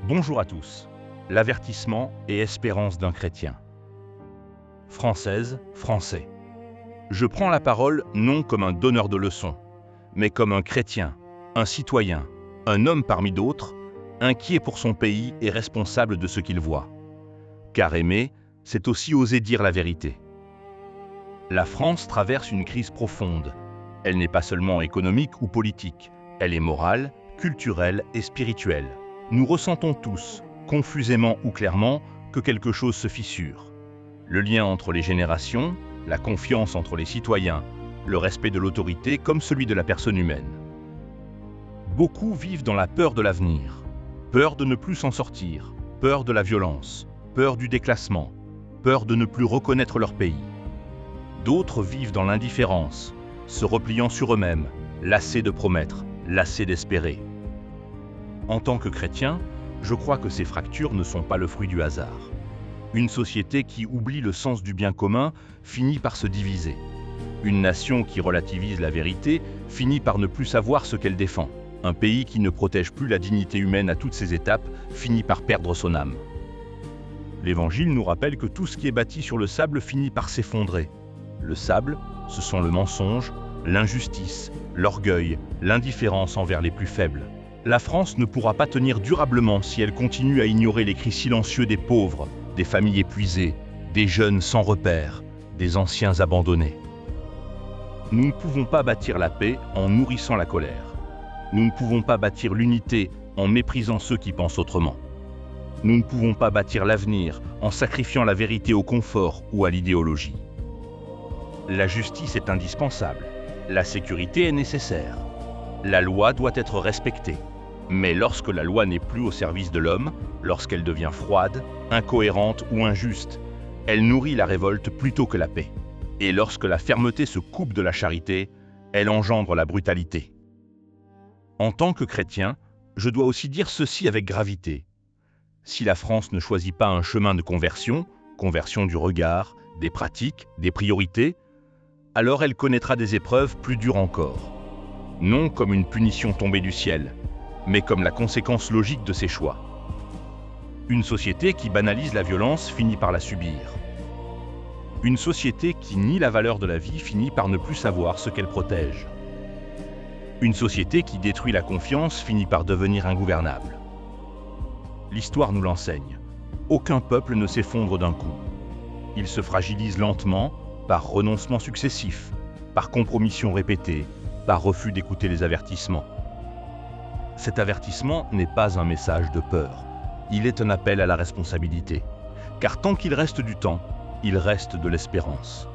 Bonjour à tous. L'avertissement et espérance d'un chrétien. Française, Français. Je prends la parole non comme un donneur de leçons, mais comme un chrétien, un citoyen, un homme parmi d'autres, inquiet pour son pays et responsable de ce qu'il voit. Car aimer, c'est aussi oser dire la vérité. La France traverse une crise profonde. Elle n'est pas seulement économique ou politique, elle est morale, culturelle et spirituelle. Nous ressentons tous, confusément ou clairement, que quelque chose se fissure. Le lien entre les générations, la confiance entre les citoyens, le respect de l'autorité comme celui de la personne humaine. Beaucoup vivent dans la peur de l'avenir, peur de ne plus s'en sortir, peur de la violence, peur du déclassement, peur de ne plus reconnaître leur pays. D'autres vivent dans l'indifférence, se repliant sur eux-mêmes, lassés de promettre, lassés d'espérer. En tant que chrétien, je crois que ces fractures ne sont pas le fruit du hasard. Une société qui oublie le sens du bien commun finit par se diviser. Une nation qui relativise la vérité finit par ne plus savoir ce qu'elle défend. Un pays qui ne protège plus la dignité humaine à toutes ses étapes finit par perdre son âme. L'Évangile nous rappelle que tout ce qui est bâti sur le sable finit par s'effondrer. Le sable, ce sont le mensonge, l'injustice, l'orgueil, l'indifférence envers les plus faibles. La France ne pourra pas tenir durablement si elle continue à ignorer les cris silencieux des pauvres, des familles épuisées, des jeunes sans repère, des anciens abandonnés. Nous ne pouvons pas bâtir la paix en nourrissant la colère. Nous ne pouvons pas bâtir l'unité en méprisant ceux qui pensent autrement. Nous ne pouvons pas bâtir l'avenir en sacrifiant la vérité au confort ou à l'idéologie. La justice est indispensable. La sécurité est nécessaire. La loi doit être respectée. Mais lorsque la loi n'est plus au service de l'homme, lorsqu'elle devient froide, incohérente ou injuste, elle nourrit la révolte plutôt que la paix. Et lorsque la fermeté se coupe de la charité, elle engendre la brutalité. En tant que chrétien, je dois aussi dire ceci avec gravité. Si la France ne choisit pas un chemin de conversion, conversion du regard, des pratiques, des priorités, alors elle connaîtra des épreuves plus dures encore. Non comme une punition tombée du ciel, mais comme la conséquence logique de ses choix. Une société qui banalise la violence finit par la subir. Une société qui nie la valeur de la vie finit par ne plus savoir ce qu'elle protège. Une société qui détruit la confiance finit par devenir ingouvernable. L'histoire nous l'enseigne. Aucun peuple ne s'effondre d'un coup. Il se fragilise lentement, par renoncements successifs, par compromissions répétées, par refus d'écouter les avertissements. Cet avertissement n'est pas un message de peur. Il est un appel à la responsabilité. Car tant qu'il reste du temps, il reste de l'espérance.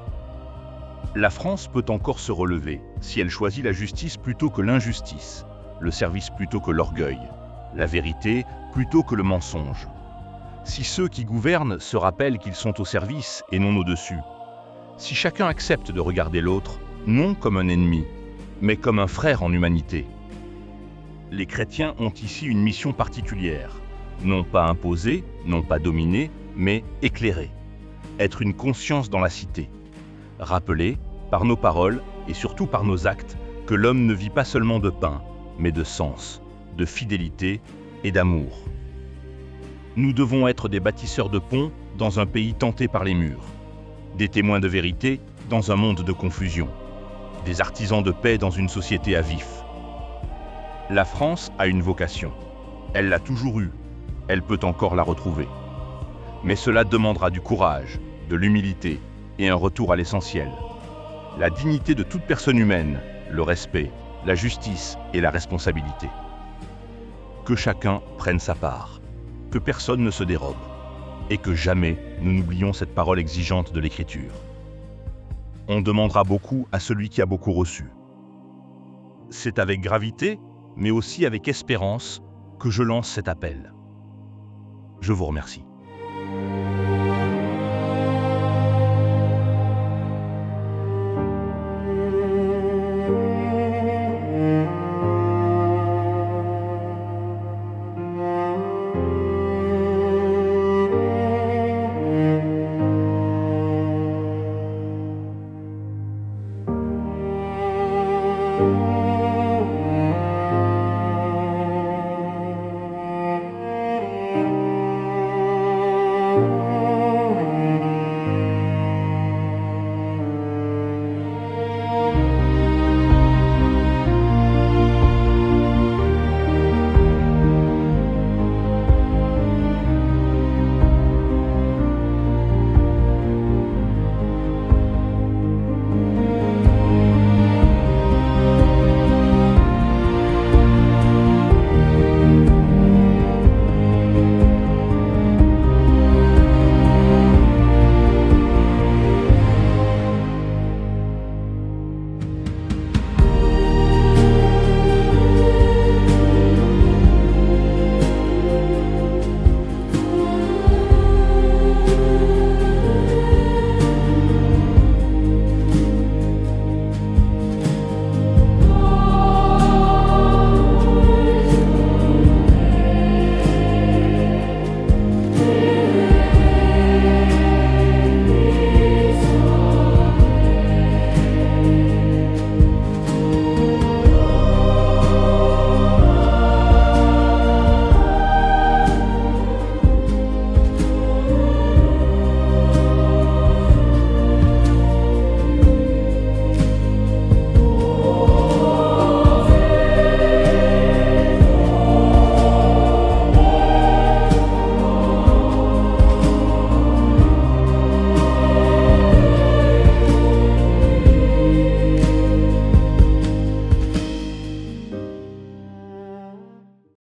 La France peut encore se relever si elle choisit la justice plutôt que l'injustice, le service plutôt que l'orgueil, la vérité plutôt que le mensonge. Si ceux qui gouvernent se rappellent qu'ils sont au service et non au-dessus, si chacun accepte de regarder l'autre, non comme un ennemi, mais comme un frère en humanité. Les chrétiens ont ici une mission particulière, non pas imposer, non pas dominer, mais éclairer. Être une conscience dans la cité. Rappeler, par nos paroles et surtout par nos actes, que l'homme ne vit pas seulement de pain, mais de sens, de fidélité et d'amour. Nous devons être des bâtisseurs de ponts dans un pays tenté par les murs, des témoins de vérité dans un monde de confusion, des artisans de paix dans une société à vif. La France a une vocation. Elle l'a toujours eue. Elle peut encore la retrouver. Mais cela demandera du courage, de l'humilité et un retour à l'essentiel. La dignité de toute personne humaine, le respect, la justice et la responsabilité. Que chacun prenne sa part, que personne ne se dérobe, et que jamais nous n'oublions cette parole exigeante de l'Écriture. On demandera beaucoup à celui qui a beaucoup reçu. C'est avec gravité, mais aussi avec espérance, que je lance cet appel. Je vous remercie.